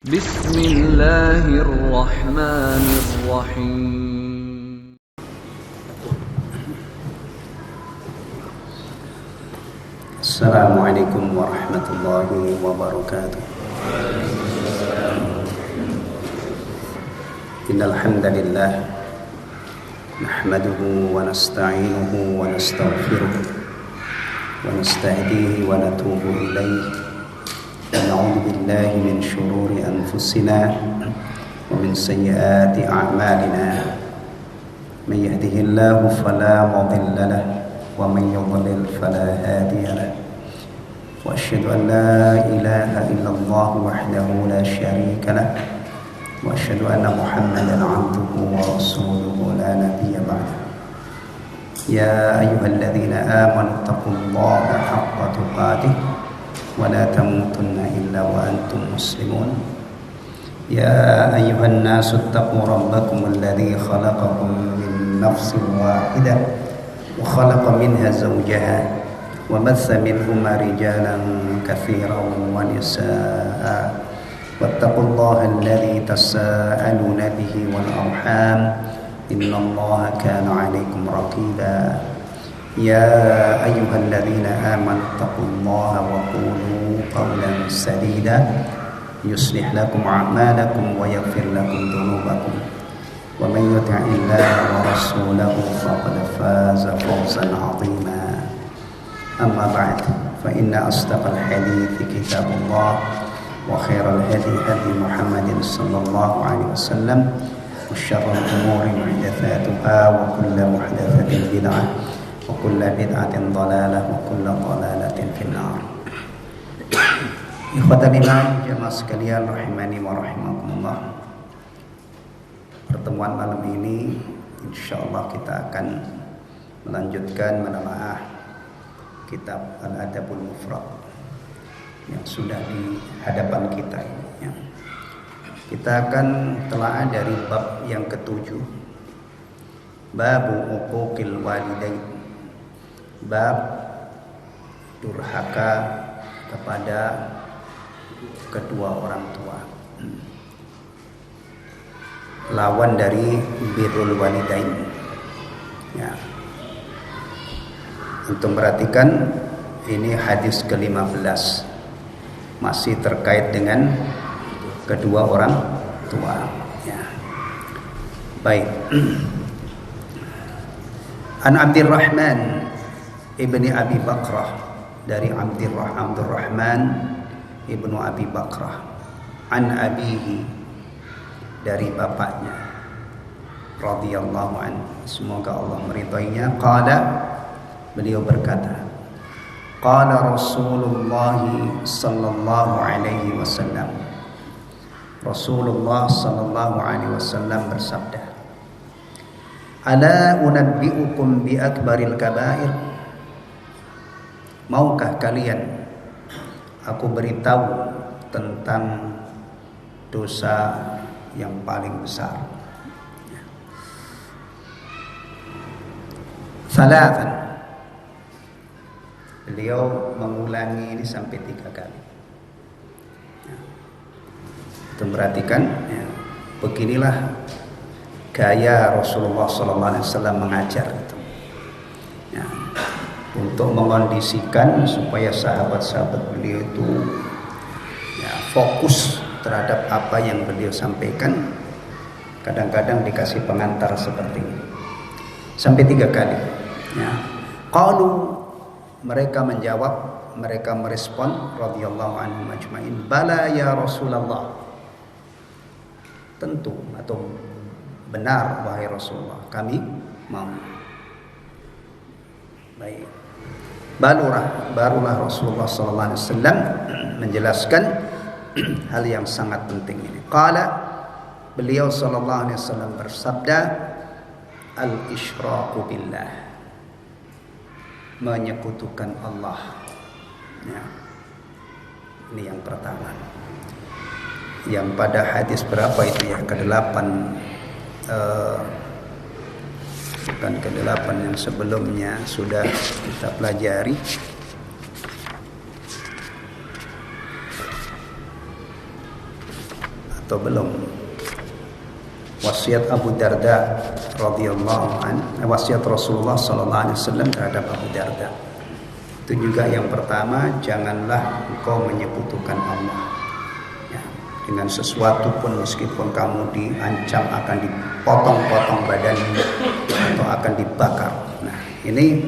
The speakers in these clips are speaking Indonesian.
Bismillahirrahmanirrahim. Assalamualaikum warahmatullahi wabarakatuh. Innal hamdalillah nahmaduhu wa nasta'inuhu wa nastaghfiruh wa nastahdihi wa natubu ilayhi. Na'udzu billahi min shururi anfusina wa min sayyiati a'malina. May yahdihillahu fala mudilla lahu wa man yudlil fala hadiya lahu. Wa asyhadu an la ilaha illallah wahdahu la syarika lahu wa asyhadu anna Muhammadan 'abduhu wa rasuluhu la nabiyya ba'dahu. Ya ayyuhalladzina amanu taqullaha haqqa tuqatih wa la tamutunna illa wa antum muslimun. Ya ayyuhan nasu taqu rabbakum alladzi khalaqakum min nafsin wahidah wa khalaqa minha zawjaha wa batha minhuma rijalan katsiran wa nisaa'a wattaqullaha alladzi tasaaluna bihi wal arham innallaha kana 'alaikum raqiba. Ya ayyuhalladzina amanu taqullaha wa qulu qawlan sadida yuslih lakum a'malakum wa yaghfir lakum dhunubakum wa man yuti'illaha wa rasulahu faqad faza fawzan 'azima. Amma ba'd, fa inna asdaqal hadithi kitabullah wa khairal hadi hadi Muhammadin sallallahu alaihi wasallam wa syarrul umuri muhdatsatuha wa kullu muhdatsatin bid'ah wa kullu bid'atin dhalalah wa kullu dhalalatin finnar. Ikhwatal iman, jamaah sekalian rahimani wa rahimakumullah. Pertemuan malam ini insyaallah kita akan melanjutkan menelaah kitab Al-Adabul Mufrad yang sudah di hadapan kita ini ya. Kita akan telaah dari bab yang ketujuh, Babu uquqil walidain, bab durhaka kepada kedua orang tua. Lawan dari birrul walidain ya. Untuk perhatikan, ini hadis ke-15 masih terkait dengan kedua orang tua ya. Baik. An Abdurrahman ibni Abi Bakrah, dari Abdurrahman ibnu Abi Bakrah, an abihi, dari bapaknya, radhiyallahu anhu, semoga Allah meridainya. Qala, beliau berkata, qala Rasulullah sallallahu alaihi wasallam, Rasulullah sallallahu alaihi wasallam bersabda, ala unabbi'ukum bi akbaril kabair, maukah kalian aku beritahu tentang dosa yang paling besar? Salatan, beliau mengulangi ini sampai 3 kali. Kita perhatikan ya, beginilah gaya Rasulullah SAW mengajar itu ya, untuk mengondisikan supaya sahabat-sahabat beliau itu ya, fokus terhadap apa yang beliau sampaikan. Kadang-kadang dikasih pengantar seperti ini sampai 3 kali ya. Qalu, mereka menjawab, mereka merespon, radhiyallahu anhum ajmain, bala ya Rasulullah, tentu atau benar wahai Rasulullah, kami mau. Baik. Barulah Rasulullah sallallahu alaihi wasallam menjelaskan hal yang sangat penting ini. Qala, beliau sallallahu alaihi wasallam bersabda, al-isyraqu billah, menyekutukan Allah ya. Ini yang pertama, yang pada hadis berapa itu ya, ke-8 bukan ke-8 yang sebelumnya sudah kita pelajari. atau belum? Wasiat Abu Darda radhiyallahu an, wasiat Rasulullah sallallahu alaihi wasallam terhadap Abu Darda. Itu juga yang pertama, janganlah engkau menyekutukan Allah. Ya, dengan sesuatu pun, meskipun kamu diancam akan dipotong-potong badannya atau akan dibakar. Nah, ini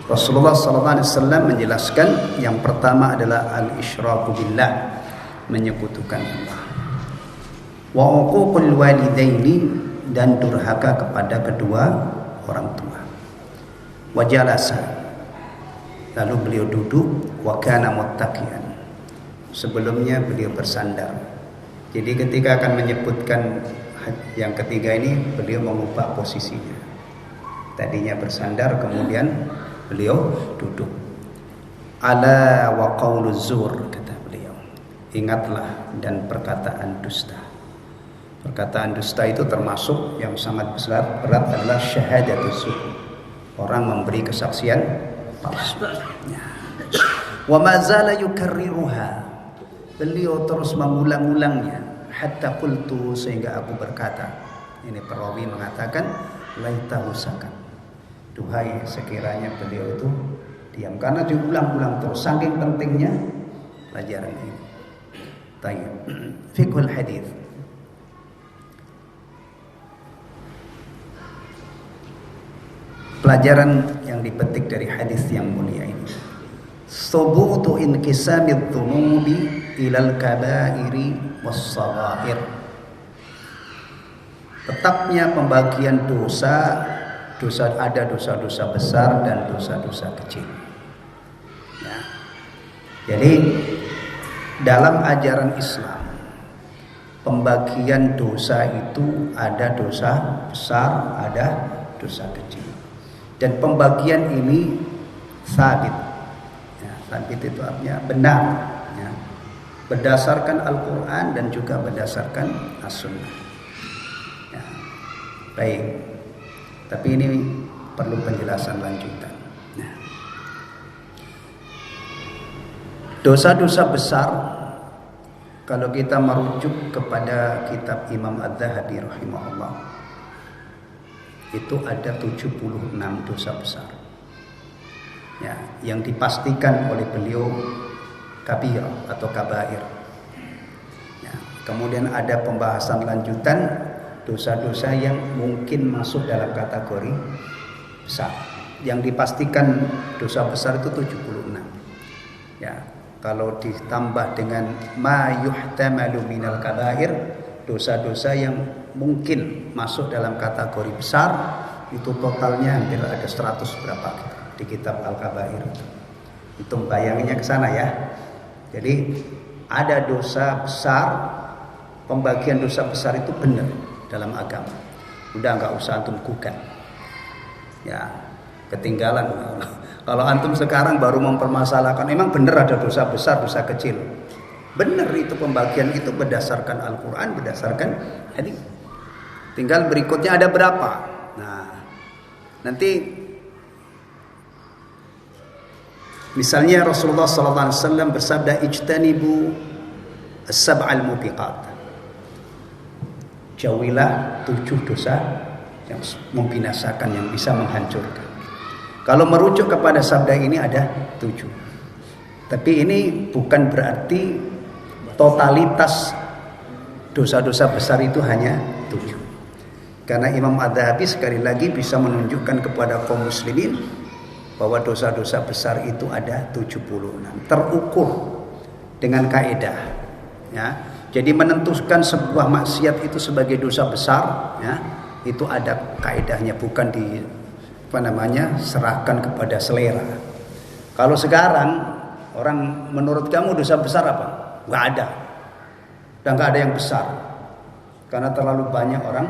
Rasulullah sallallahu alaihi wasallam menjelaskan yang pertama adalah al-isyraku billah, menyekutukan Allah. Wa uququl walidaini, dan durhaka kepada kedua orang tua. Wa jalasa, lalu beliau duduk. Wa kana muttaqian, sebelumnya beliau bersandar. Jadi ketika akan menyebutkan yang ketiga ini, beliau mengubah posisinya. Tadinya bersandar, kemudian beliau duduk. Ala wa qauluz zur, kata beliau, ingatlah dan perkataan dusta. Perkataan dusta itu termasuk yang sangat besar, berat adalah syahadatuz zur, orang memberi kesaksian palsu. Wa ma zala yukarriruha, beliau terus mengulang-ulangnya. Hatta qultu, sehingga aku berkata, ini perawi mengatakan, laitahu sakat, duhai sekiranya beliau itu diam, karena diulang-ulang terus, saking pentingnya pelajaran ini. Tayyib. Fiqhul hadis. Pelajaran yang dipetik dari hadis yang mulia ini, thubutu inqisamid dzunubi ilal kabairi was-shaghair, tetapnya pembagian dosa, ada dosa-dosa besar dan dosa-dosa kecil. Ya. Jadi dalam ajaran Islam, pembagian dosa itu ada dosa besar, ada dosa kecil. Dan pembagian ini sabit. Ya, sabit itu artinya benar. Ya. Berdasarkan Al-Quran dan juga berdasarkan As-Sunnah. Ya. Baik. Tapi ini perlu penjelasan lanjutan. Nah. Dosa-dosa besar, kalau kita merujuk kepada kitab Imam Adz-Dzahabi rahimahullah, itu ada 76 dosa besar. Ya, yang dipastikan oleh beliau kabir atau kabair. Ya, kemudian ada pembahasan lanjutan dosa-dosa yang mungkin masuk dalam kategori besar. Yang dipastikan dosa besar itu 76. Ya, kalau ditambah dengan ma yuhtamalu minal kabair, dosa-dosa yang mungkin masuk dalam kategori besar, itu totalnya hampir ada 100 berapa di kitab Al-Kabair. Hitung bayanginnya ke sana ya. Jadi ada dosa besar, pembagian dosa besar itu benar dalam agama. Udah nggak usah antum gugat. Ya, ketinggalan. Kalau antum sekarang baru mempermasalahkan, emang benar ada dosa besar, dosa kecil. Benar, itu pembagian itu berdasarkan Al-Quran, berdasarkan hadis. Tinggal berikutnya ada berapa. Nah, nanti misalnya Rasulullah SAW bersabda, ijtanibu as-sab'al mubiqat, jauhilah 7 dosa yang membinasakan, yang bisa menghancurkan. Kalau merujuk kepada sabda ini ada 7. Tapi ini bukan berarti totalitas dosa-dosa besar itu hanya 7. Karena Imam Adz-Dzahabi sekali lagi bisa menunjukkan kepada kaum muslimin bahwa dosa-dosa besar itu ada 76. Terukur dengan kaidah. Ya. Jadi menentukan sebuah maksiat itu sebagai dosa besar, ya, itu ada kaidahnya, bukan serahkan kepada selera. Kalau sekarang orang menurut kamu dosa besar apa? Nggak ada. Dan nggak ada yang besar. Karena terlalu banyak orang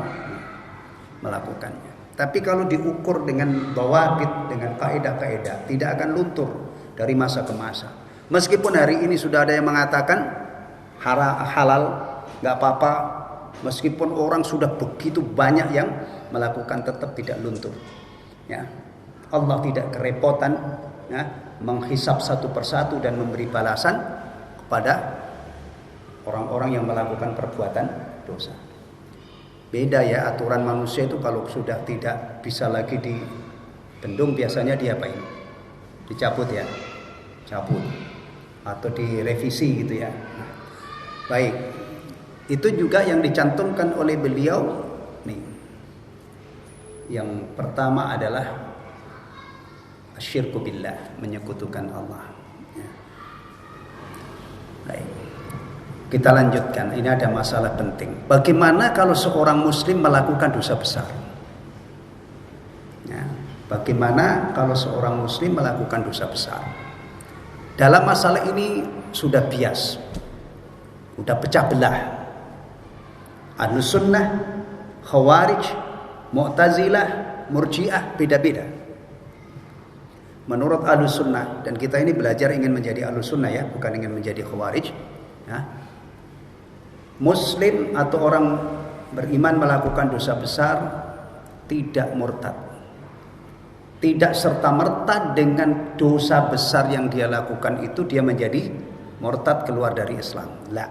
melakukannya. Tapi kalau diukur dengan dawabit, dengan kaidah-kaidah, tidak akan luntur dari masa ke masa. Meskipun hari ini sudah ada yang mengatakan halal, nggak apa-apa. Meskipun orang sudah begitu banyak yang melakukan, tetap tidak luntur. Ya, Allah tidak kerepotan, ya, menghisap satu persatu dan memberi balasan kepada orang-orang yang melakukan perbuatan dosa. Beda ya, aturan manusia itu kalau sudah tidak bisa lagi dibendung biasanya diapain? Dicabut ya, cabut atau direvisi gitu ya. Nah, baik, itu juga yang dicantumkan oleh beliau nih. Yang pertama adalah asyirku billah, menyekutukan Allah. Ya. Baik. Kita lanjutkan, ini ada masalah penting. Bagaimana kalau seorang muslim melakukan dosa besar? Ya, bagaimana kalau seorang muslim melakukan dosa besar? Dalam masalah ini sudah bias, sudah pecah belah. Ahlus sunnah, khawarij, mu'tazilah, murji'ah, beda-beda. Menurut ahlus sunnah, dan kita ini belajar ingin menjadi ahlus sunnah ya, bukan ingin menjadi khawarij ya. Muslim atau orang beriman melakukan dosa besar tidak murtad, tidak serta-merta dengan dosa besar yang dia lakukan itu dia menjadi murtad keluar dari Islam. La.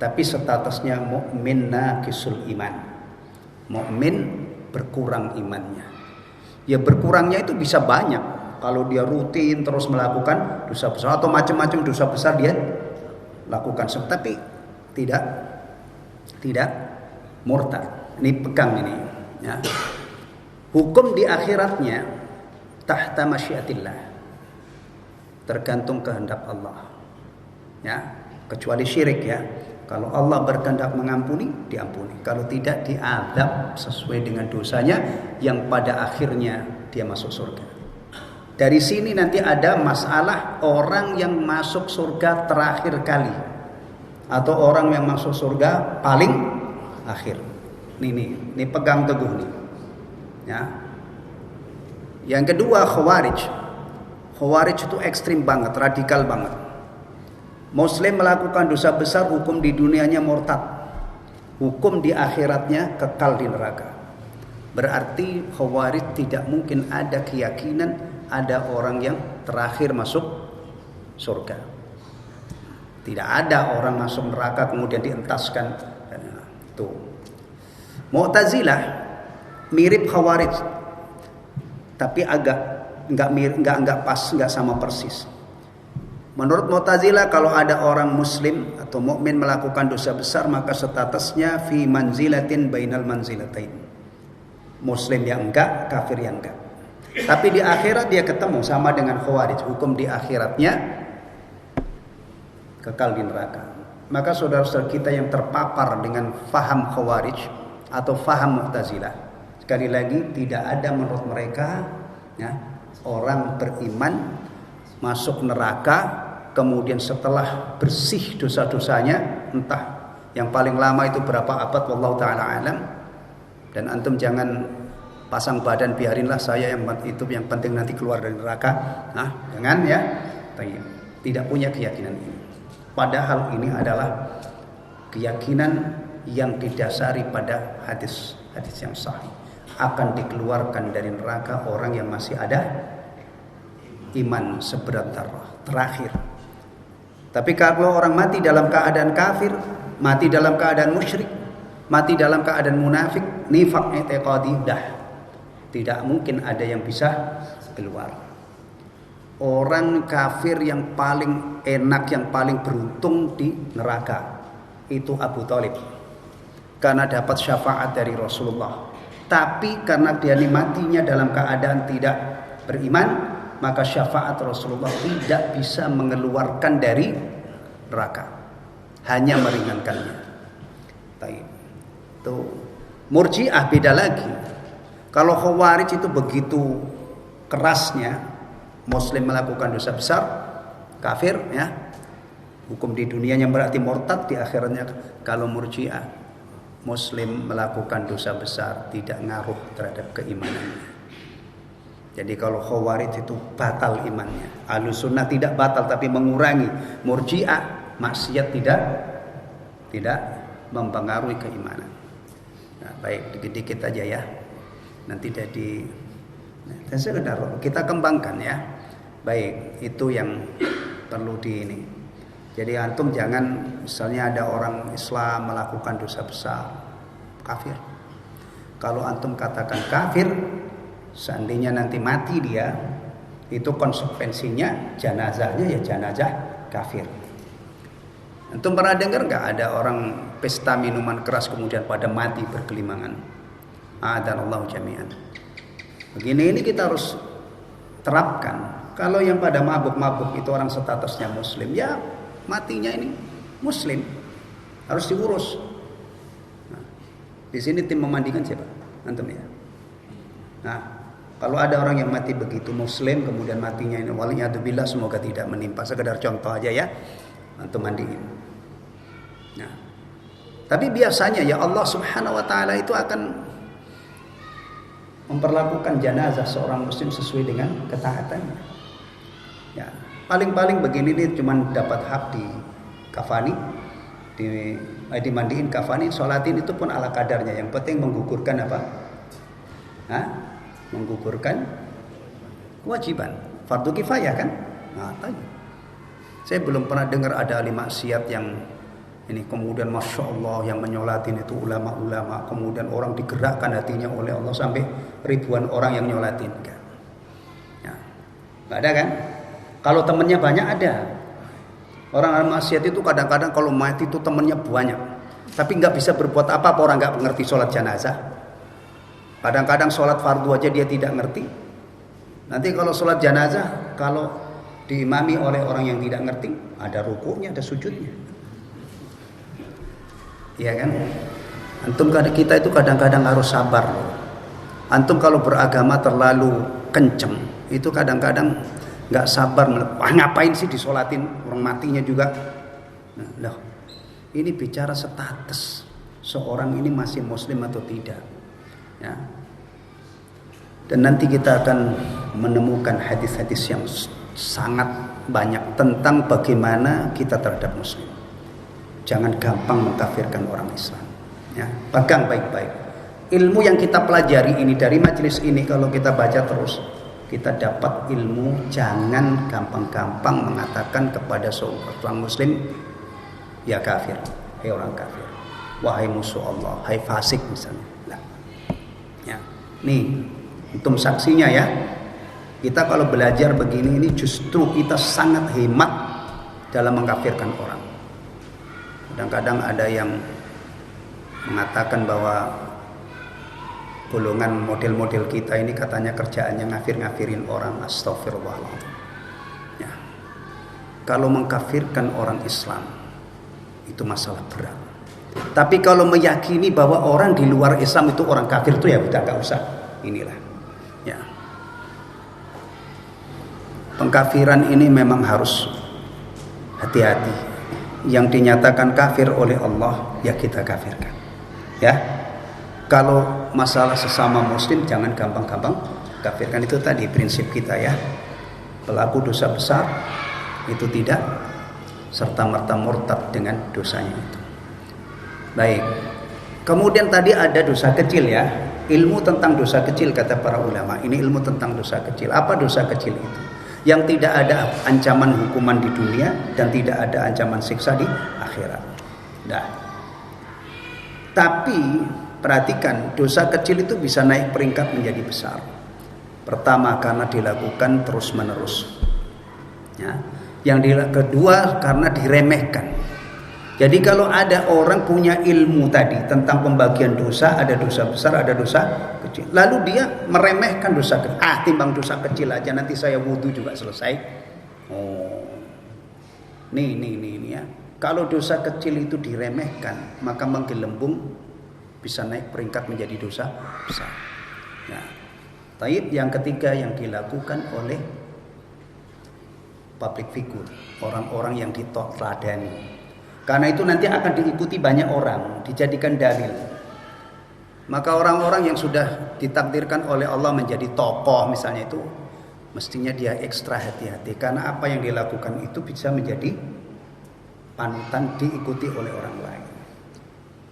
Tapi statusnya mukmin naqisul iman. Mukmin berkurang imannya. Ya berkurangnya itu bisa banyak. Kalau dia rutin terus melakukan dosa besar atau macam-macam dosa besar dia lakukan, tapi tidak murtad. Ini pegang ini ya. Hukum di akhiratnya tahta masyiatillah, tergantung kehendak Allah ya, kecuali syirik ya. Kalau Allah berkehendak mengampuni, diampuni. Kalau tidak, diazab sesuai dengan dosanya yang pada akhirnya dia masuk surga. Dari sini nanti ada masalah orang yang masuk surga terakhir kali atau orang yang masuk surga paling akhir. Ini pegang teguh nih. Ya. Yang kedua khawarij. Khawarij itu ekstrim banget, radikal banget. Muslim melakukan dosa besar, hukum di dunianya murtad, hukum di akhiratnya kekal di neraka. Berarti khawarij tidak mungkin ada keyakinan ada orang yang terakhir masuk surga. Tidak ada orang masuk neraka kemudian dientaskan. Tuh. Mu'tazilah mirip khawarij, tapi agak enggak pas, enggak sama persis. Menurut Mu'tazilah kalau ada orang muslim atau mukmin melakukan dosa besar maka statusnya fi manzilatin bainal manzilatain. Muslim yang enggak, kafir yang enggak. Tapi di akhirat dia ketemu sama dengan khawarij, hukum di akhiratnya kekal di neraka. Maka saudara-saudara kita yang terpapar dengan faham khawarij atau faham Mu'tazilah, sekali lagi tidak ada menurut mereka ya, orang beriman masuk neraka kemudian setelah bersih dosa-dosanya, entah yang paling lama itu berapa abad wallahu taala alam. Dan antum jangan pasang badan, biarinlah saya yang itu yang penting nanti keluar dari neraka. Nah, jangan ya. Tidak punya keyakinan ini. Padahal ini adalah keyakinan yang didasari pada hadis-hadis yang sahih. Akan dikeluarkan dari neraka orang yang masih ada iman seberat darah terakhir. Tapi kalau orang mati dalam keadaan kafir, mati dalam keadaan musyrik, mati dalam keadaan munafik, nifaq i'tiqadi, dah tidak mungkin ada yang bisa keluar. Orang kafir yang paling enak, yang paling beruntung di neraka itu Abu Thalib, karena dapat syafaat dari Rasulullah. Tapi karena dia matinya dalam keadaan tidak beriman, maka syafaat Rasulullah tidak bisa mengeluarkan dari neraka, hanya meringankannya. Itu Murji'ah beda lagi. Kalau Khawarij itu begitu kerasnya, Muslim melakukan dosa besar, kafir ya, hukum di dunianya berarti murtad, di akhiratnya. Kalau Murji'ah, Muslim melakukan dosa besar tidak ngaruh terhadap keimanannya. Jadi kalau Khawarij itu batal imannya, Ahlus Sunnah tidak batal tapi mengurangi. Murji'ah maksiat tidak mempengaruhi keimanan. Nah, baik, dikit-dikit aja ya. Nanti jadi kita kembangkan ya. Baik, itu yang perlu di ini. Jadi antum jangan misalnya ada orang Islam melakukan dosa besar, kafir. Kalau antum katakan kafir, seandainya nanti mati dia, itu konsekuensinya jenazahnya ya jenazah kafir. Antum pernah dengar nggak ada orang pesta minuman keras kemudian pada mati bergelimangan? A'adzanallahu jami'an. Begini ini kita harus terapkan. Kalau yang pada mabuk-mabuk itu orang statusnya muslim, ya matinya ini muslim, harus diurus. Nah, di sini tim memandikan siapa? Antum ya. Nah, kalau ada orang yang mati begitu muslim kemudian matinya ini waliyadzubillah, semoga tidak menimpa, sekedar contoh aja ya, antum mandiin. Nah, tapi biasanya ya Allah Subhanahu wa taala itu akan memperlakukan jenazah seorang muslim sesuai dengan ketaatannya. Ya, paling-paling begini nih cuman dapat hak di kafani, dimandiin kafani, sholatin itu pun ala kadarnya. Yang penting menggugurkan apa? Menggugurkan kewajiban, fardu kifayah kan? Nah, tanya. Saya belum pernah dengar ada ahli maksiat yang ini kemudian masya Allah yang menyolatin itu ulama-ulama, kemudian orang digerakkan hatinya oleh Allah sampai ribuan orang yang nyolatin. Ya, nggak ada kan? Kalau temennya banyak ada. Orang ahli maksiat itu kadang-kadang kalau mati itu temennya banyak, tapi nggak bisa berbuat apa-apa, orang nggak mengerti sholat jenazah. Kadang-kadang sholat fardu aja dia tidak ngerti. Nanti kalau sholat jenazah, kalau diimami oleh orang yang tidak ngerti, ada rukunya, ada sujudnya. Iya kan? Antum kita itu kadang-kadang harus sabar loh. Antum kalau beragama terlalu kenceng, itu kadang-kadang nggak sabar. Wah, ngapain sih disolatin orang matinya juga? Nah, loh, ini bicara status seorang ini masih muslim atau tidak. Ya. Dan nanti kita akan menemukan hadis-hadis yang sangat banyak tentang bagaimana kita terhadap muslim. Jangan gampang mengkafirkan orang Islam. Ya, pegang baik-baik. Ilmu yang kita pelajari ini dari majelis ini, kalau kita baca terus, kita dapat ilmu. Jangan gampang-gampang mengatakan kepada seorang muslim, ya kafir, hai orang kafir, wahai musuh Allah, hai fasik misalnya. Nah, ya, nih, antum saksinya ya. Kita kalau belajar begini ini justru kita sangat hemat dalam mengkafirkan orang. Kadang-kadang ada yang mengatakan bahwa golongan model-model kita ini katanya kerjaannya ngafir-ngafirin orang. Astagfirullahaladzim. Ya. Kalau mengkafirkan orang Islam itu masalah berat. Tapi kalau meyakini bahwa orang di luar Islam itu orang kafir itu ya udah gak usah. Inilah. Ya. Pengkafiran ini memang harus hati-hati. Yang dinyatakan kafir oleh Allah ya kita kafirkan. Ya. Kalau masalah sesama muslim jangan gampang-gampang kafirkan. Itu tadi prinsip kita ya. Pelaku dosa besar itu tidak serta-merta murtad dengan dosanya itu. Baik. Kemudian tadi ada dosa kecil ya. Ilmu tentang dosa kecil kata para ulama. Ini ilmu tentang dosa kecil. Apa dosa kecil itu? Yang tidak ada ancaman hukuman di dunia dan tidak ada ancaman siksa di akhirat. Nah. Tapi perhatikan, dosa kecil itu bisa naik peringkat menjadi besar. Pertama karena dilakukan terus-menerus. Ya. Yang kedua karena diremehkan. Jadi kalau ada orang punya ilmu tadi tentang pembagian dosa, ada dosa besar, ada dosa kecil. Lalu dia meremehkan dosa kecil. Timbang dosa kecil aja nanti saya wudhu juga selesai. Oh, nih ya. Kalau dosa kecil itu diremehkan, maka menggelembung bisa naik peringkat menjadi dosa besar. Nah, taib yang ketiga yang dilakukan oleh public figure, orang-orang yang diteladani. Karena itu nanti akan diikuti banyak orang, dijadikan dalil. Maka orang-orang yang sudah ditakdirkan oleh Allah menjadi tokoh misalnya itu, mestinya dia ekstra hati-hati. Karena apa yang dilakukan itu bisa menjadi panutan diikuti oleh orang lain.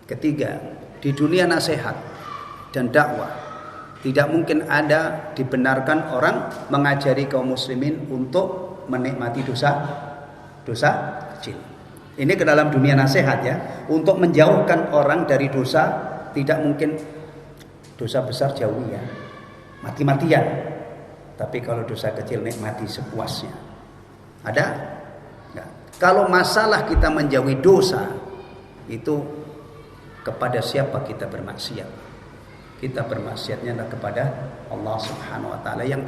Ketiga, di dunia nasihat dan dakwah tidak mungkin ada dibenarkan orang mengajari kaum muslimin untuk menikmati dosa kecil. Ini ke dalam dunia nasihat ya, untuk menjauhkan orang dari dosa. Tidak mungkin dosa besar jauhi ya, mati-matian. Tapi kalau dosa kecil nikmati sepuasnya. Ada? Enggak. Kalau masalah kita menjauhi dosa, itu kepada siapa kita bermaksiat? Kita bermaksiatnya adalah kepada Allah Subhanahu wa taala yang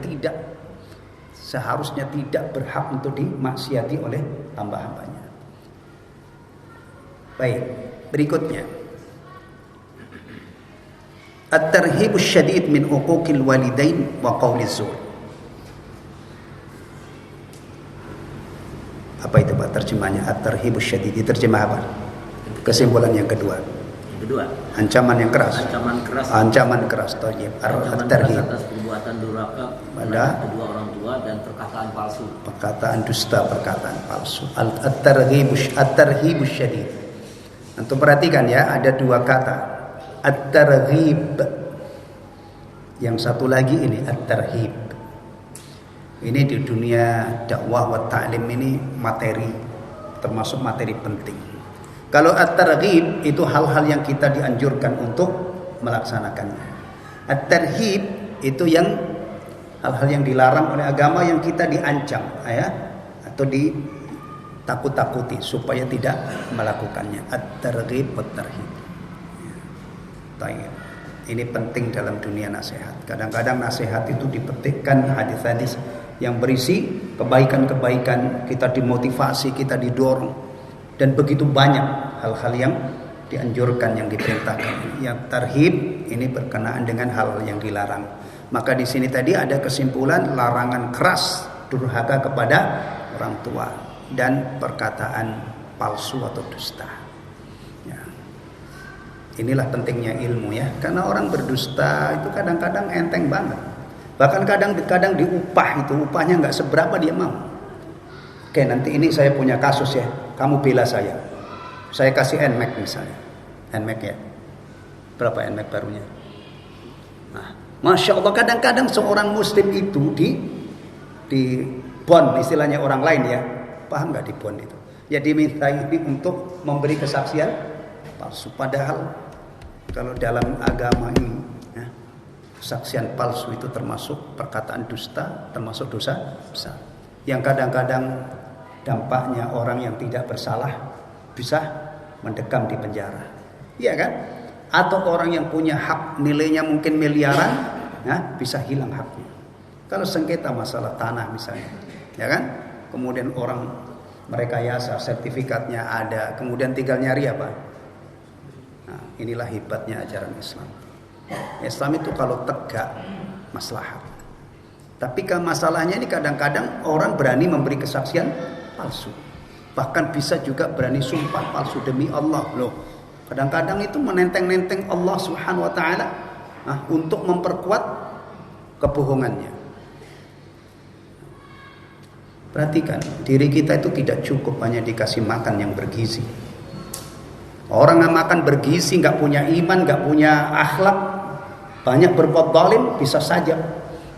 seharusnya tidak berhak untuk dimaksiati oleh hamba-hambanya. Baik, berikutnya at-tarhibus syadid min uquqil walidain wa qauliz zur. Apa itu Pak terjemahnya? At-tarhibus syadid terjemah apa? Kesimpulan yang kedua. Yang kedua, ancaman yang keras. Ancaman keras. Thayyib. Ancaman keras atas perbuatan durhaka pada kedua orang tua dan perkataan palsu. Perkataan dusta, perkataan palsu. At-tarhibus syadid. Antum perhatikan ya, ada dua kata. At-targhib. Yang satu lagi ini at-tarhib. Ini di dunia dakwah wa ta'lim ini materi, termasuk materi penting. Kalau at-targhib itu hal-hal yang kita dianjurkan untuk melaksanakannya. At-tarhib itu yang hal-hal yang dilarang oleh agama yang kita diancam ya, atau ditakut-takuti supaya tidak melakukannya. At-targhib wa tarhib. Ini penting dalam dunia nasihat. Kadang-kadang nasihat itu dipetikkan hadis-hadis yang berisi kebaikan-kebaikan, kita dimotivasi, kita didorong, dan begitu banyak hal-hal yang dianjurkan, yang diperintahkan. Yang tarhib ini berkenaan dengan hal yang dilarang. Maka di sini tadi ada kesimpulan larangan keras durhaka kepada orang tua dan perkataan palsu atau dusta. Ya. Inilah pentingnya ilmu ya, karena orang berdusta itu kadang-kadang enteng banget. Bahkan kadang-kadang diupah itu, upahnya nggak seberapa dia mau. Oke, nanti ini saya punya kasus ya, kamu bela saya kasih NMAX misalnya, NMAX ya, berapa NMAX barunya? Nah, masya Allah, kadang-kadang seorang muslim itu di bond, istilahnya orang lain ya, paham nggak di bond itu? Ya diminta ini untuk memberi kesaksian palsu, padahal kalau dalam agama ini ya, kesaksian palsu itu termasuk perkataan dusta, termasuk dosa besar. Yang kadang-kadang dampaknya orang yang tidak bersalah bisa mendekam di penjara, iya kan? Atau orang yang punya hak nilainya mungkin miliaran, ya, bisa hilang haknya. Kalau sengketa masalah tanah misalnya, ya kan? Kemudian orang merekayasa, sertifikatnya ada, kemudian tinggal nyari apa? Nah, inilah hebatnya ajaran Islam. Islam itu kalau tegak maslahat. Tapi kan masalahnya ini kadang-kadang orang berani memberi kesaksian palsu. Bahkan bisa juga berani sumpah palsu demi Allah loh. Kadang-kadang itu menenteng-nenteng Allah Subhanahu wa taala untuk memperkuat kebohongannya. Perhatikan, diri kita itu tidak cukup hanya dikasih makan yang bergizi. Orang yang makan bergizi, nggak punya iman, nggak punya akhlak, banyak berbuat zalim, bisa saja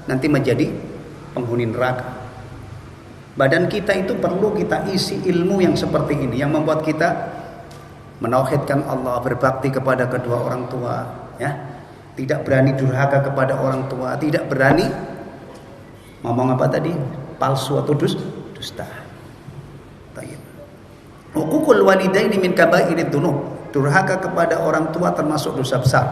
nanti menjadi penghuni neraka. Badan kita itu perlu kita isi ilmu yang seperti ini, yang membuat kita menauhidkan Allah, berbakti kepada kedua orang tua, ya, tidak berani durhaka kepada orang tua, tidak berani ngomong apa tadi, palsu atau dusta. Huququl walidaini min kabairid dzunub. Durhaka kepada orang tua termasuk dosa besar.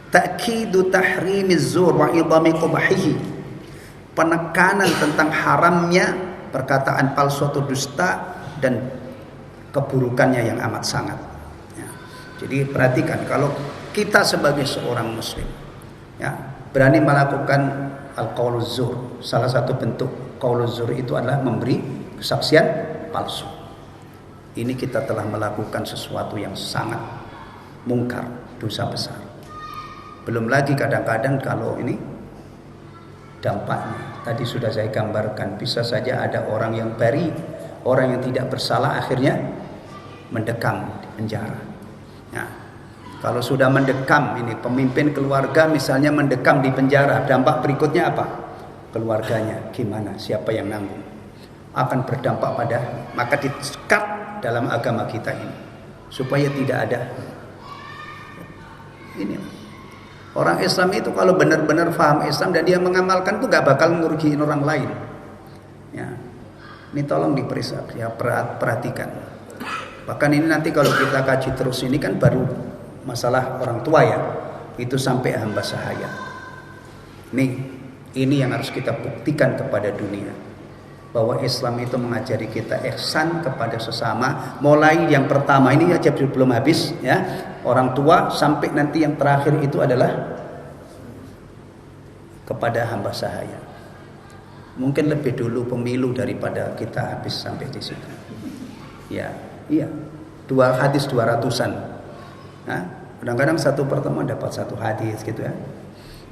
Ta'kidu tahrimiz zur wa idami qubahihi. Penekanan tentang haramnya perkataan palsu atau dusta dan keburukannya yang amat sangat. Ya. Jadi perhatikan, kalau kita sebagai seorang muslim, ya, berani melakukan al-qauluz zur, salah satu bentuk qauluz zur itu adalah memberi kesaksian palsu. Ini kita telah melakukan sesuatu yang sangat mungkar, dosa besar. Belum lagi kadang-kadang kalau ini dampaknya tadi sudah saya gambarkan, bisa saja ada orang yang bari, orang yang tidak bersalah akhirnya mendekam di penjara. Nah, kalau sudah mendekam, ini pemimpin keluarga misalnya mendekam di penjara, dampak berikutnya apa? Keluarganya gimana? Siapa yang nanggung? Akan berdampak pada, maka disekat dalam agama kita ini supaya tidak ada ini. Orang Islam itu kalau benar-benar paham Islam dan dia mengamalkan itu gak bakal ngerugiin orang lain. Ya, ini tolong diperiksa, ya, perhatikan. Bahkan ini nanti kalau kita kaji terus ini kan baru masalah orang tua ya, itu sampai hamba sahaya. Ini yang harus kita buktikan kepada dunia, bahwa Islam itu mengajari kita ihsan kepada sesama. Mulai yang pertama ini aja belum habis ya, orang tua, sampai nanti yang terakhir itu adalah kepada hamba sahaya. Mungkin lebih dulu pemilu daripada kita habis sampai di situ. Ya, iya. 2 hadis 200-an. Nah, kadang-kadang satu pertemuan dapat 1 hadis gitu ya.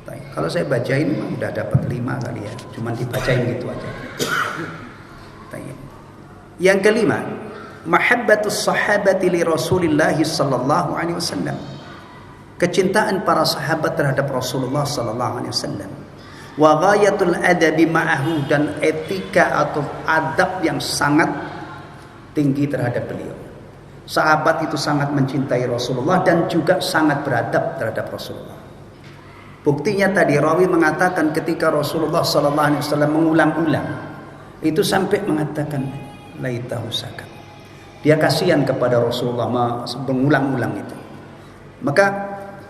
Kalau saya bacain udah dapat 5 kali ya. Cuman dibacain gitu aja. Yang kelima, mahabbatus sahabati li Rasulillah sallallahu alaihi wasallam. Kecintaan para sahabat terhadap Rasulullah sallallahu alaihi wasallam. Wa ghayatul adabi ma'ahu, dan etika atau adab yang sangat tinggi terhadap beliau. Sahabat itu sangat mencintai Rasulullah dan juga sangat beradab terhadap Rasulullah. Buktinya tadi rawi mengatakan ketika Rasulullah sallallahu alaihi wasallam mengulang-ulang itu sampai mengatakan laitahu sakat. Dia kasihan kepada Rasulullah mengulang-ulang itu. Maka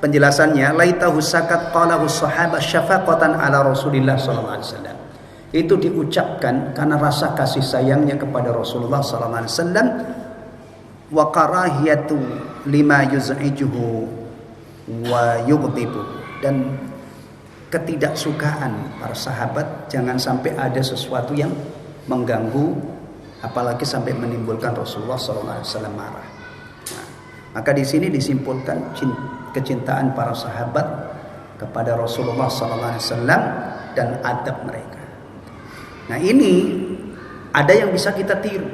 penjelasannya laitahu sakat qalahu sahabat syafaqatan ala Rasulillah sallallahu alaihi wasallam. Itu diucapkan karena rasa kasih sayangnya kepada Rasulullah sallallahu alaihi wasallam, wa karahiyatu lima yuz'ijuhu wa yughdibu, dan ketidaksukaan para sahabat jangan sampai ada sesuatu yang mengganggu, apalagi sampai menimbulkan Rasulullah SAW marah. Nah, maka di sini disimpulkan kecintaan para sahabat kepada Rasulullah SAW dan adab mereka. Nah, ini ada yang bisa kita tiru.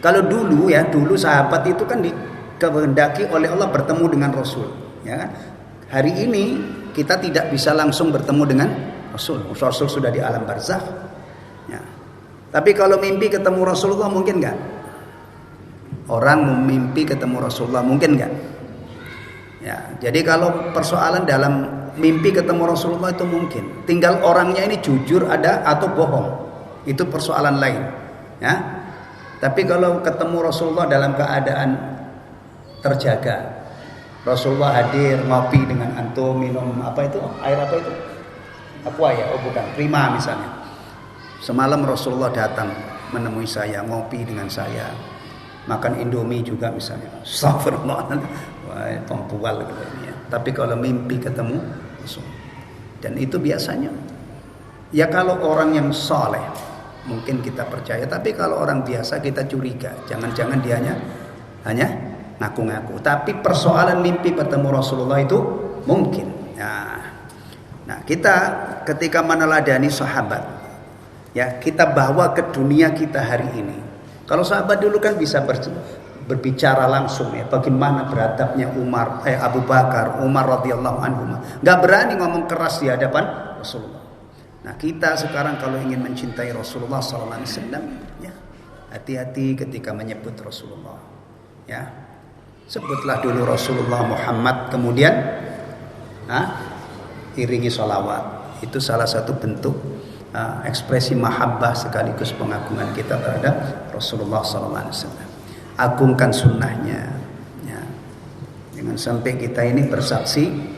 Kalau dulu sahabat itu kan dikehendaki oleh Allah bertemu dengan Rasul, ya kan? Hari ini kita tidak bisa langsung bertemu dengan Rasul. Rasul sudah di alam barzakh. Ya. Tapi kalau mimpi ketemu Rasulullah mungkin nggak? Orang mimpi ketemu Rasulullah mungkin nggak? Ya. Jadi kalau persoalan dalam mimpi ketemu Rasulullah itu mungkin. Tinggal orangnya ini jujur ada atau bohong. Itu persoalan lain. Ya. Tapi kalau ketemu Rasulullah dalam keadaan terjaga, Rasulullah hadir ngopi dengan antum, minum apa itu? Air apa itu? Aqua ya? Oh bukan, Prima misalnya. Semalam Rasulullah datang menemui saya, ngopi dengan saya, makan Indomie juga misalnya. Astagfirullah. Wah, pembual gitu ya. Tapi kalau mimpi ketemu Rasul, dan itu biasanya ya kalau orang yang soleh mungkin kita percaya, tapi kalau orang biasa kita curiga. Jangan-jangan dia hanya ngaku-ngaku. Tapi persoalan mimpi bertemu Rasulullah itu mungkin. Nah, kita ketika meneladani sahabat, ya kita bawa ke dunia kita hari ini. Kalau sahabat dulu kan bisa berbicara langsung ya, bagaimana beradabnya Abu Bakar, Umar radhiyallahu anhu. Nggak berani ngomong keras di hadapan Rasulullah. Nah, kita sekarang kalau ingin mencintai Rasulullah SAW, ya hati-hati ketika menyebut Rasulullah. Ya, sebutlah dulu Rasulullah Muhammad, kemudian iringi sholawat. Itu salah satu bentuk ekspresi mahabbah sekaligus pengagungan kita terhadap Rasulullah SAW. Agungkan sunnahnya, ya. Jangan sampai kita ini bersaksi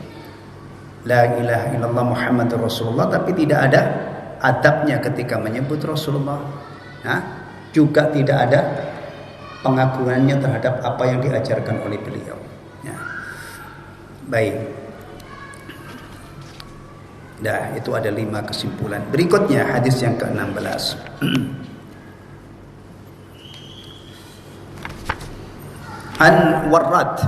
la ilaha illallah Muhammadur Rasulullah tapi tidak ada adabnya ketika menyebut Rasulullah. Juga tidak ada pengagungannya terhadap apa yang diajarkan oleh beliau. Ya. Baik. Nah, itu ada 5 kesimpulan. Berikutnya hadis yang ke-16. An Warrad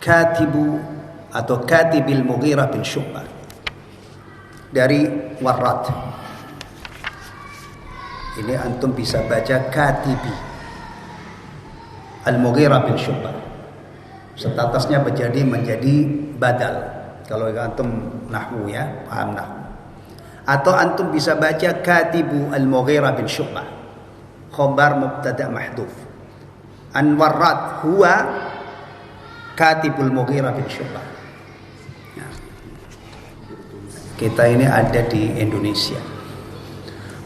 katibu atau katibil Mughirah bin Syu'bah. Dari Warrad. Ini antum bisa baca katibi Al-Mughirah bin Syu'bah. Statusnya menjadi badal. Kalau antum nahwu ya, paham nahwu. Atau antum bisa baca katibu Al-Mughirah bin Syu'bah. khabar mubtada mahdhuf. An Warrad huwa katibul Mughirah bin Syu'bah. Ya. Kita ini ada di Indonesia.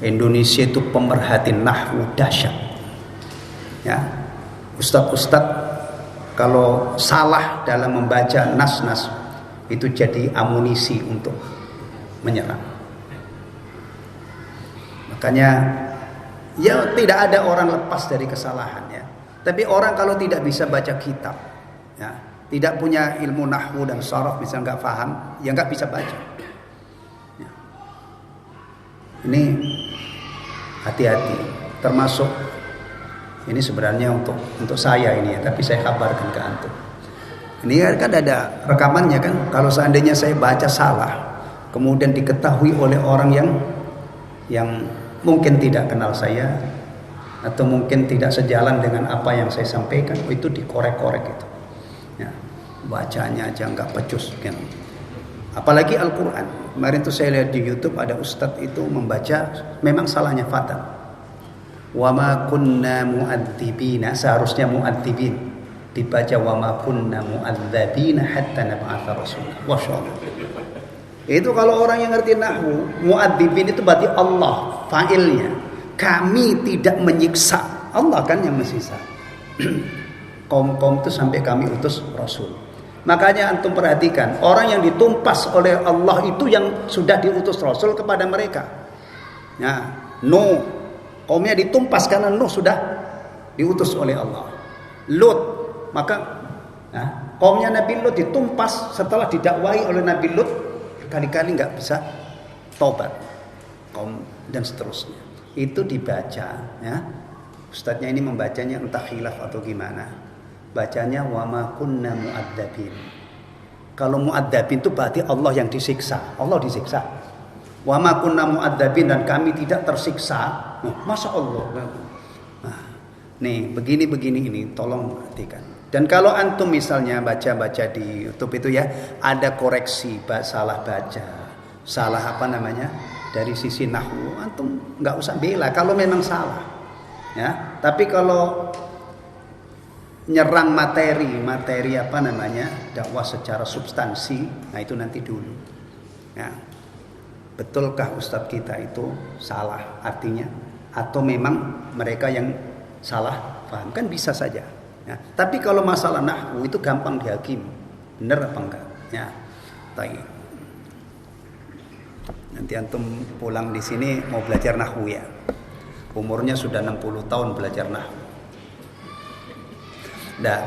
Indonesia itu pemerhati nahwu dahsyat. Ya. Ustaz-ustaz kalau salah dalam membaca nas-nas itu jadi amunisi untuk menyerang. Makanya ya tidak ada orang lepas dari kesalahan ya. Tapi orang kalau tidak bisa baca kitab, ya, tidak punya ilmu nahwu dan sharaf, misalnya nggak paham, ya nggak bisa baca. Ya. Ini hati-hati, termasuk ini sebenarnya untuk saya ini ya, tapi saya kabarkan ke antum. Ini kan ada rekamannya kan, kalau seandainya saya baca salah, kemudian diketahui oleh orang yang mungkin tidak kenal saya atau mungkin tidak sejalan dengan apa yang saya sampaikan, itu dikorek-korek gitu. Ya, bacanya aja nggak pecus kan. Apalagi Al-Quran. Kemarin tuh saya lihat di YouTube ada ustadz itu membaca, memang salahnya fatal. Wa ma kunna mu'adzibina, seharusnya mu'adzibin, dibaca wa ma kunna mu'adzabina hatta nab'atha rasul. Masyaallah. Itu kalau orang yang ngerti nahwu, mu'adzibin itu berarti Allah fa'ilnya. Kami tidak menyiksa, Allah kan yang menyiksa. Kaum-kaum itu sampai kami utus rasul. Makanya antum perhatikan, orang yang ditumpas oleh Allah itu yang sudah diutus rasul kepada mereka. Ya, Nuh, kaumnya ditumpas karena Nuh sudah diutus oleh Allah. Lut, maka kaumnya Nabi Lut ditumpas setelah didakwahi oleh Nabi Lut, kali-kali nggak bisa tobat, kaum dan seterusnya. Itu dibaca, ya. Ustadznya ini membacanya entah khilaf atau gimana. Bacanya wa ma kunna mu'adzabin. Kalau mu'adzabin itu berarti Allah yang disiksa. Allah disiksa. Wa ma kunna mu'adzabin, dan kami tidak tersiksa. Masa Allah. Nah, nih begini ini tolong perhatikan. Dan kalau antum misalnya baca-baca di YouTube itu ya, ada koreksi salah baca, salah dari sisi nahwu, antum nggak usah bela kalau memang salah. Ya, tapi kalau nyerang materi dakwah secara substansi, nah itu nanti dulu. Ya. Betulkah ustadz kita itu salah artinya, atau memang mereka yang salah paham, kan bisa saja. Ya. Tapi kalau masalah nahwu itu gampang dihakimi, benar apa enggak? Ya. Nanti antum pulang di sini mau belajar nahwu ya. Umurnya sudah 60 tahun belajar nahwu. Nah,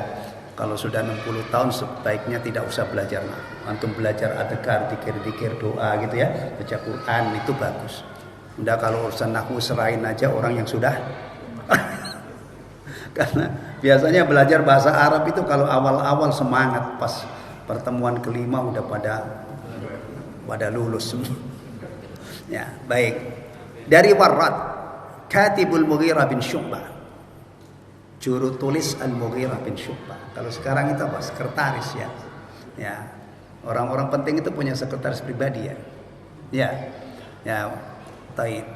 kalau sudah 60 tahun sebaiknya tidak usah belajar nahwu. Antum belajar adhkar, dikir-dikir, doa gitu ya, baca Quran, itu bagus. Udah kalau urusan nahwu serahin aja orang yang sudah. Karena biasanya belajar bahasa Arab itu kalau awal-awal semangat, pas pertemuan kelima udah pada lulus. Ya, baik. Dari Warrad, Katibul Mughirah bin Syu'bah, juru tulis Al-Mughirah bin Syu'bah. Kalau sekarang itu apa? Sekretaris ya. Ya. Orang-orang penting itu punya sekretaris pribadi ya. Ya. Ya. Taib.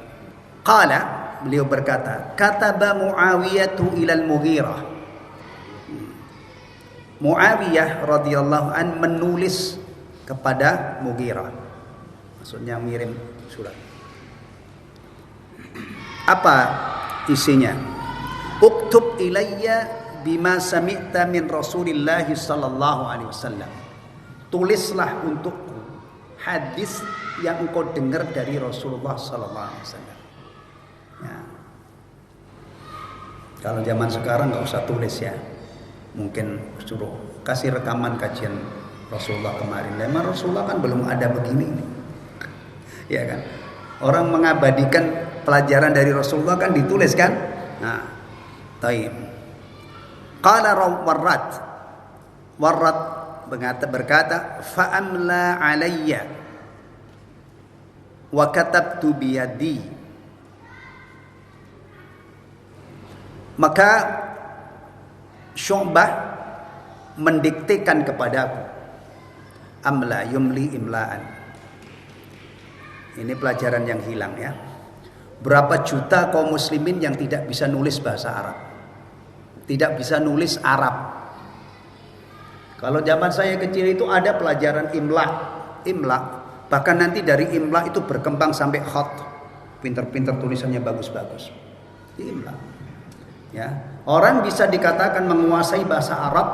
Qala, beliau berkata, kataba Muawiyatu ilal Mughirah. Muawiyah radhiyallahu an menulis kepada Mughirah. Maksudnya ngirim surat. Apa isinya? Uktub ilayya bima sami'ta min Rasulillah sallallahu alaihi wasallam. Tulislah untukku hadis yang engkau dengar dari Rasulullah sallallahu alaihi wasallam. Ya. Kalau zaman sekarang enggak usah tulis ya. Mungkin suruh kasih rekaman kajian Rasulullah kemarin. Memang Rasulullah kan belum ada begini. Ya kan? Orang mengabadikan pelajaran dari Rasulullah kan ditulis kan? Nah, taib. Qala Warrad berkata, fa'amla alayya wa katabtu biyadi. Maka Syu'bah mendiktekan kepadaku. Amla yumli imla'an. Ini pelajaran yang hilang ya. Berapa juta kaum muslimin yang tidak bisa nulis bahasa Arab, tidak bisa nulis Arab. Kalau zaman saya kecil itu ada pelajaran imla, bahkan nanti dari imla itu berkembang sampai khat, pinter-pinter tulisannya bagus-bagus. Imla, ya. Orang bisa dikatakan menguasai bahasa Arab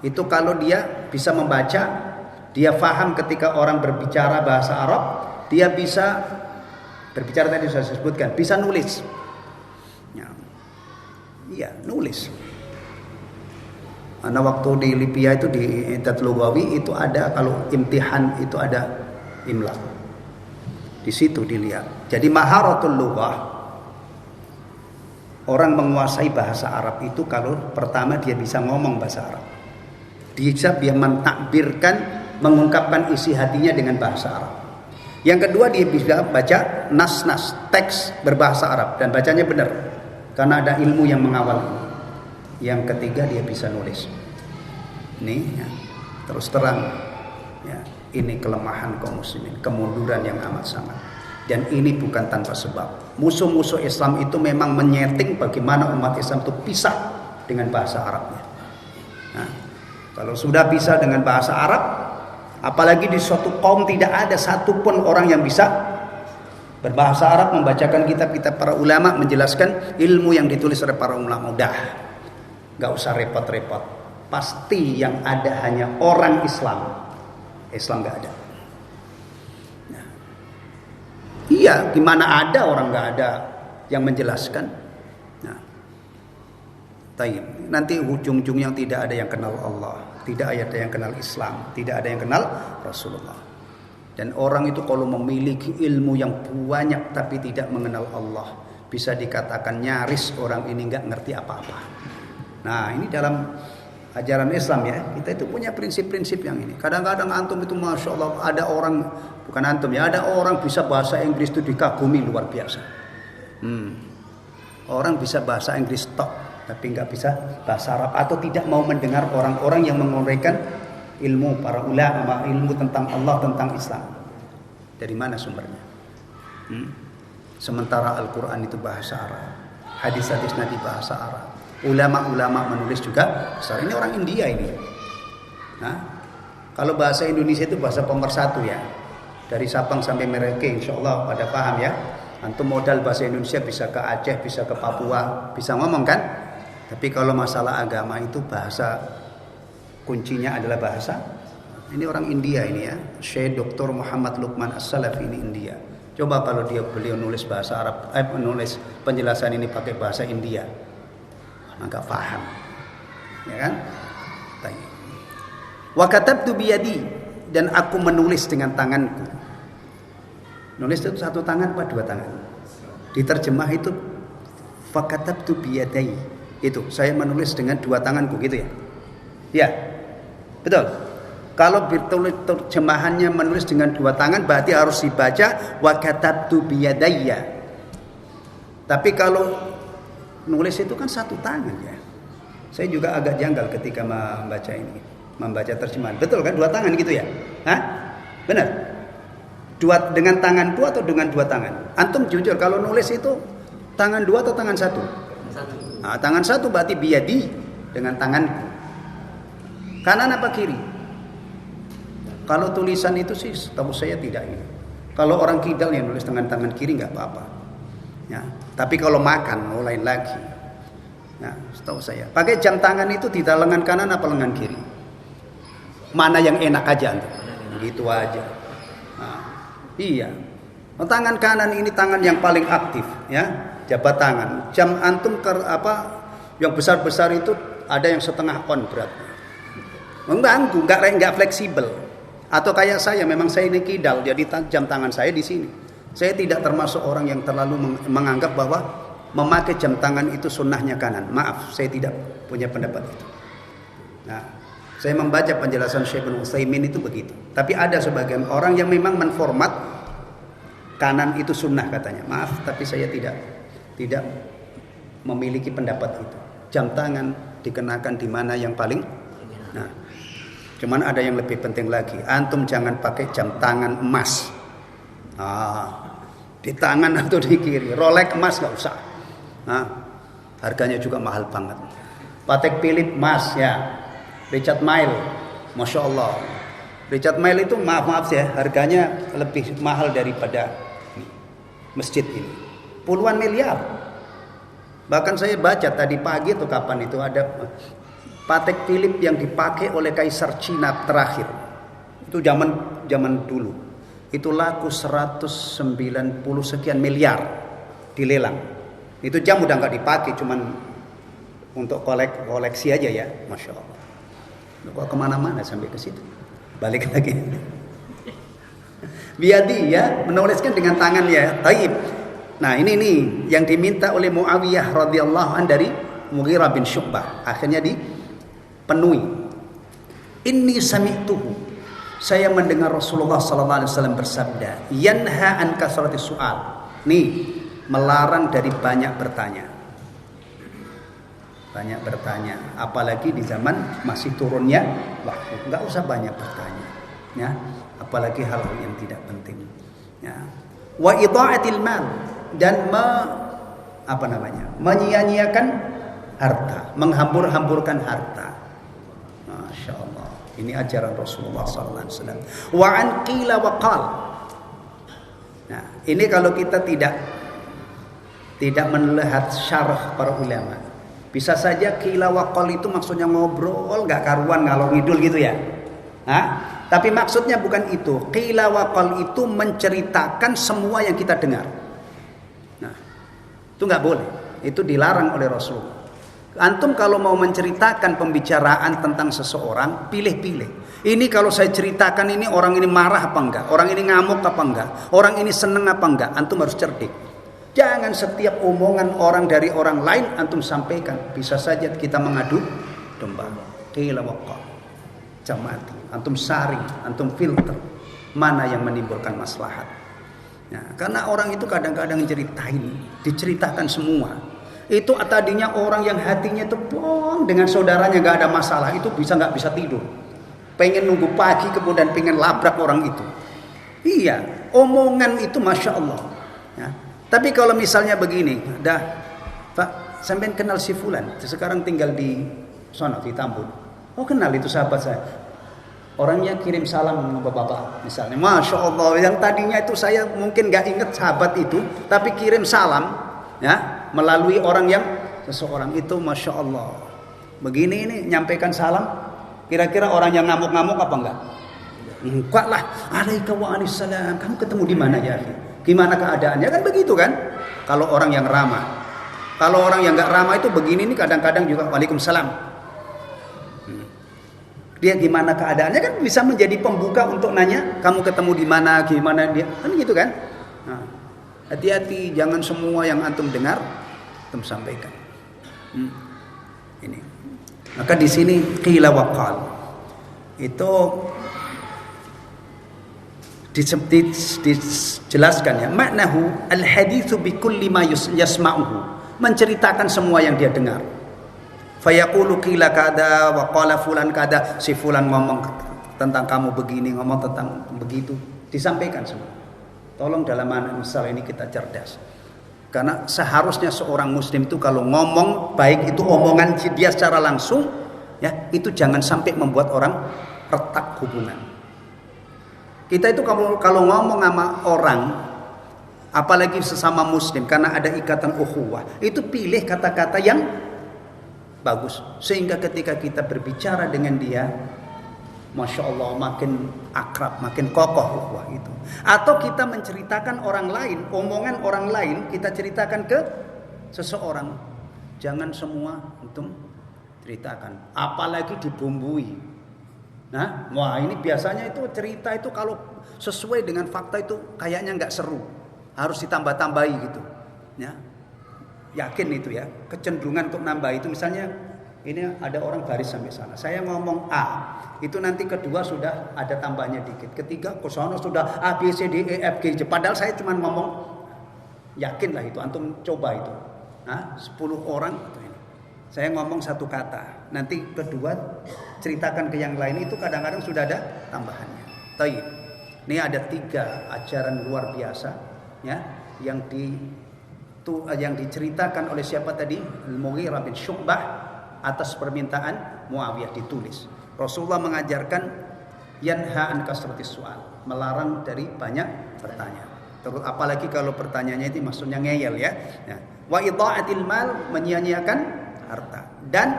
itu kalau dia bisa membaca, dia faham ketika orang berbicara bahasa Arab, dia bisa berbicara tadi sudah saya sebutkan, bisa nulis. Ya, iya, nulis. Karena waktu di Libya itu di Idat Lugawi itu ada, kalau imtihan itu ada imla. Di situ dilihat. Jadi maharatul lughah, orang menguasai bahasa Arab itu kalau pertama dia bisa ngomong bahasa Arab. Dia mentakbirkan, mengungkapkan isi hatinya dengan bahasa Arab. Yang kedua dia bisa baca nas-nas, teks berbahasa Arab dan bacanya benar karena ada ilmu yang mengawal. Yang ketiga dia bisa nulis. Ini ya, terus terang ya, ini kelemahan kaum muslimin, kemunduran yang amat sangat. Dan ini bukan tanpa sebab. Musuh-musuh Islam itu memang menyeting bagaimana umat Islam itu pisah dengan bahasa Arabnya. Nah, kalau sudah pisah dengan bahasa Arab, apalagi di suatu kaum tidak ada satupun orang yang bisa berbahasa Arab, membacakan kitab-kitab para ulama, menjelaskan ilmu yang ditulis oleh para ulama. Udah, gak usah repot-repot. Pasti yang ada hanya orang Islam. Islam gak ada. Nah, iya, gimana ada orang gak ada yang menjelaskan. Nah, nanti ujung-ujungnya tidak ada yang kenal Allah, tidak ada yang kenal Islam, tidak ada yang kenal Rasulullah. Dan orang itu kalau memiliki ilmu yang banyak tapi tidak mengenal Allah, bisa dikatakan nyaris orang ini gak ngerti apa-apa. Nah, ini dalam ajaran Islam ya, kita itu punya prinsip-prinsip yang ini. Kadang-kadang antum itu Masya Allah, ada orang, bukan antum ya, ada orang bisa bahasa Inggris itu dikagumi luar biasa. Orang bisa bahasa Inggris tok, tapi nggak bisa bahasa Arab, atau tidak mau mendengar orang-orang yang menguraikan ilmu para ulama, ilmu tentang Allah, tentang Islam. Dari mana sumbernya? Sementara Al-Quran itu bahasa Arab, hadis-hadis Nabi bahasa Arab, ulama-ulama menulis juga. Ini orang India ini. Nah, kalau bahasa Indonesia itu bahasa pemersatu ya. Dari Sabang sampai Merauke, insya Allah pada paham ya. Antum modal bahasa Indonesia bisa ke Aceh, bisa ke Papua, bisa ngomong kan. Tapi kalau masalah agama itu bahasa kuncinya adalah bahasa. Ini orang India ini ya. Syekh Dr. Muhammad Luqman As-Salafi ini India. Coba kalau beliau nulis bahasa Arab, menulis penjelasan ini pakai bahasa India, nggak paham, ya kan? Wa katabtu biyadi, dan aku menulis dengan tanganku. Nulis itu satu tangan apa dua tangan? Diterjemah itu fa katabtu biyadai, itu saya menulis dengan dua tanganku gitu ya. Ya, betul. Kalau terjemahannya menulis dengan dua tangan berarti harus dibaca wa katabtu biyadayya. Tapi kalau nulis itu kan satu tangan ya. Saya juga agak janggal ketika membaca ini, membaca terjemahan. Betul kan, dua tangan gitu ya? Hah? Benar? Dengan tanganku atau dengan dua tangan? Antum jujur, kalau nulis itu tangan dua atau tangan satu? Satu. Nah, tangan satu berarti biyadi, dengan tanganku. Kanan apa kiri? Kalau tulisan itu sih, tahu saya tidak ini. Kalau orang kidal yang nulis dengan tangan kiri nggak apa-apa. Ya, tapi kalau makan, lain lagi. Nah, setahu saya, pakai jam tangan itu di lengan kanan apa lengan kiri? Mana yang enak aja, gitu aja. Nah, iya, tangan kanan ini tangan yang paling aktif, ya, jabat tangan. Jam antum yang besar-besar itu ada yang setengah on beratnya, mengganggu, nggak fleksibel. Atau kayak saya, memang saya ini kidal, jadi jam tangan saya di sini. Saya tidak termasuk orang yang terlalu menganggap bahwa memakai jam tangan itu sunnahnya kanan. Maaf, saya tidak punya pendapat itu. Nah, saya membaca penjelasan Syekh Ibnu Utsaimin itu begitu. Tapi ada sebagian orang yang memang menformat kanan itu sunnah katanya. Maaf, tapi saya tidak memiliki pendapat itu. Jam tangan dikenakan di mana yang paling. Nah, cuman ada yang lebih penting lagi. Antum jangan pakai jam tangan emas. di tangan atau di kiri. Rolex emas nggak usah. Nah, harganya juga mahal banget. Patek Philippe emas ya. Richard Mille, masya Allah. Richard Mille itu maaf ya, harganya lebih mahal daripada masjid ini. Puluhan miliar. Bahkan saya baca tadi pagi atau kapan itu ada Patek Philippe yang dipakai oleh Kaisar Cina terakhir. Itu zaman dulu. Itu laku 190 sekian miliar dilelang. Itu jam udah nggak dipakai, cuman untuk koleksi aja ya, masya Allah. Kok kemana-mana sampai ke situ. Balik lagi. Biadi ya, menuliskan dengan tangan ya. Taib. Nah ini nih yang diminta oleh Muawiyah radhiyallahu an dari Mughirah bin Syu'bah. Akhirnya dipenuhi. Inni sami'tuhu. Saya mendengar Rasulullah sallallahu alaihi wasallam bersabda, yanha an kasrati su'al. Nih, melarang dari banyak bertanya. Banyak bertanya, apalagi di zaman masih turunnya wahyu, nggak usah banyak bertanya, ya, apalagi hal-hal yang tidak penting, ya. Wa idha'atil mal, dan menyia-nyiakan harta, menghambur-hamburkan harta. Masya Allah, ini ajaran Rasulullah SAW. Wa an qila wa qal. Nah, ini kalau kita tidak melihat syarah para ulama. Bisa saja qila wa qal itu maksudnya ngobrol gak karuan ngalor ngidul gitu ya. Tapi maksudnya bukan itu. Qila wa qal itu menceritakan semua yang kita dengar. Nah, itu gak boleh. Itu dilarang oleh Rasulullah. Antum kalau mau menceritakan pembicaraan tentang seseorang, pilih-pilih. Ini kalau saya ceritakan ini, orang ini marah apa enggak, orang ini ngamuk apa enggak, orang ini seneng apa enggak. Antum harus cerdik. Jangan setiap omongan orang dari orang lain antum sampaikan. Bisa saja kita mengadu domba. Qila wa qal. Jamati. Antum saring, antum filter mana yang menimbulkan maslahat. Ya, karena orang itu kadang-kadang diceritakan semua. Itu tadinya orang yang hatinya itu plong dengan saudaranya nggak ada masalah, itu nggak bisa tidur. Pengen nunggu pagi kemudian pengen labrak orang itu. Iya, omongan itu masya Allah. Ya. Tapi kalau misalnya begini, Pak, sampean kenal si Fulan, sekarang tinggal di sono di Tambun. Oh kenal, itu sahabat saya. Orangnya kirim salam sama bapak misalnya. Masya Allah, yang tadinya itu saya mungkin nggak ingat sahabat itu, tapi kirim salam, ya, melalui orang yang seseorang itu, masya Allah. Begini ini nyampaikan salam, kira-kira orang yang ngamuk-ngamuk apa enggak? Enggak lah. Alaika wa anissalam. Kamu ketemu di mana ya? Gimana keadaannya, kan begitu kan? Kalau orang yang ramah. Kalau orang yang nggak ramah itu begini nih kadang-kadang juga waalaikumsalam. Dia gimana keadaannya kan bisa menjadi pembuka untuk nanya kamu ketemu di mana, gimana dia, kan gitu kan? Nah, hati-hati, jangan semua yang antum dengar antum sampaikan. Ini. Maka di sini qila wa qal itu dijelaskan ya, maknahu al-haditsu bi kulli ma yasma'uhu, menceritakan semua yang dia dengar. Fayaqulu qila kada wa qala fulan kada, si fulan ngomong tentang kamu begini, ngomong tentang begitu, disampaikan semua. Tolong dalam misal ini kita cerdas. Karena seharusnya seorang muslim itu kalau ngomong, baik itu omongan dia secara langsung ya, itu jangan sampai membuat orang retak hubungan. Kita itu kalau ngomong sama orang, apalagi sesama muslim, karena ada ikatan ukhuwah, itu pilih kata-kata yang bagus, sehingga ketika kita berbicara dengan dia, masya Allah, makin akrab, makin kokoh ukhuwah itu. Atau kita menceritakan orang lain, omongan orang lain kita ceritakan ke seseorang, jangan semua untuk ceritakan, apalagi dibumbui. Nah, wah ini biasanya itu cerita itu kalau sesuai dengan fakta itu kayaknya nggak seru, harus ditambah-tambahi gitu, ya. Yakin itu ya, kecenderungan untuk nambah itu. Misalnya ini ada orang baris sampai sana, saya ngomong A, itu nanti kedua sudah ada tambahnya dikit, ketiga ke sana sudah A B C D E F G J, padahal saya cuma ngomong, yakin lah itu, antum coba itu, 10 orang. Saya ngomong satu kata, nanti kedua ceritakan ke yang lain, itu kadang-kadang sudah ada tambahannya. Taib. Ini ada 3 ajaran luar biasa, ya, yang diceritakan oleh siapa tadi? Al-Mughirah bin Syu'bah atas permintaan Muawiyah ditulis. Rasulullah mengajarkan yanha an kasratis su'al, melarang dari banyak bertanya. Terus apalagi kalau pertanyaannya itu maksudnya ngeyel ya. Wa idha'atil mal, menyia-nyiakan harta, dan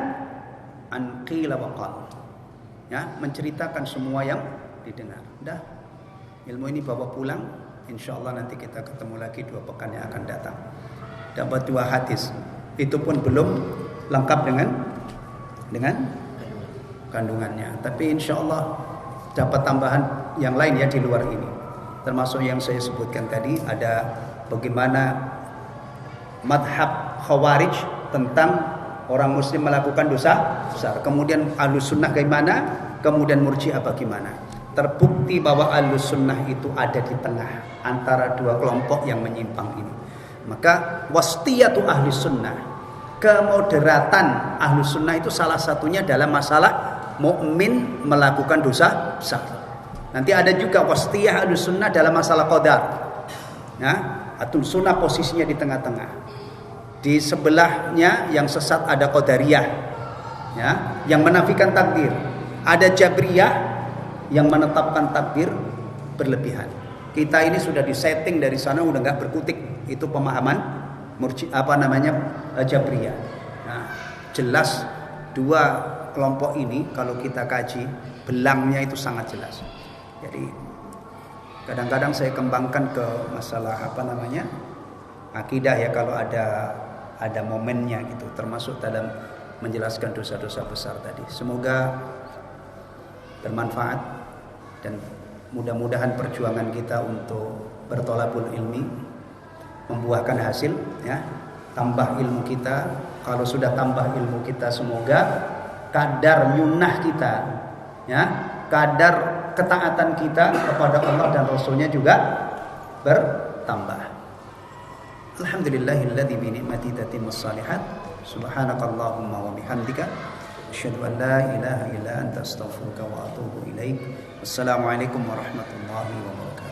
an qila wa qal. Ya, menceritakan semua yang didengar. Dah, ilmu ini bawa pulang. Insyaallah nanti kita ketemu lagi 2 pekan yang akan datang. Dapat 2 hadis. Itu pun belum lengkap dengan kandungannya. Tapi insyaallah dapat tambahan yang lain ya di luar ini. Termasuk yang saya sebutkan tadi, ada bagaimana madhab Khawarij tentang orang muslim melakukan dosa besar. Kemudian Ahlus Sunnah bagaimana? Kemudian Murji'ah bagaimana? Terbukti bahwa Ahlus Sunnah itu ada di tengah antara 2 kelompok yang menyimpang ini. Maka wastiyatu Ahlus Sunnah, kemoderatan Ahlus Sunnah itu salah satunya dalam masalah mukmin melakukan dosa besar. Nanti ada juga wastiyah Ahlus Sunnah dalam masalah qadar. Ya, Ahlus Sunnah posisinya di tengah-tengah. Di sebelahnya yang sesat ada Qadariyah, ya, yang menafikan takdir. Ada Jabriyah yang menetapkan takdir berlebihan. Kita ini sudah disetting dari sana, udah nggak berkutik. Itu pemahaman Jabriyah. Nah, jelas 2 kelompok ini kalau kita kaji belangnya itu sangat jelas. Jadi kadang-kadang saya kembangkan ke masalah akidah ya, kalau ada momennya gitu, termasuk dalam menjelaskan dosa-dosa besar tadi. Semoga bermanfaat dan mudah-mudahan perjuangan kita untuk bertolabul ilmi membuahkan hasil ya. Tambah ilmu kita. Kalau sudah tambah ilmu kita, semoga kadar nyunah kita ya, kadar ketaatan kita kepada Allah dan Rasulnya juga bertambah. Alhamdulillahilladzi bi ni'mati tatimmus shalihat. Subhanakallahumma wa bihamdika asyhadu an la ilaha illa anta astaghfiruka wa atubu ilaik. Wassalamualaikum warahmatullahi wabarakatuh.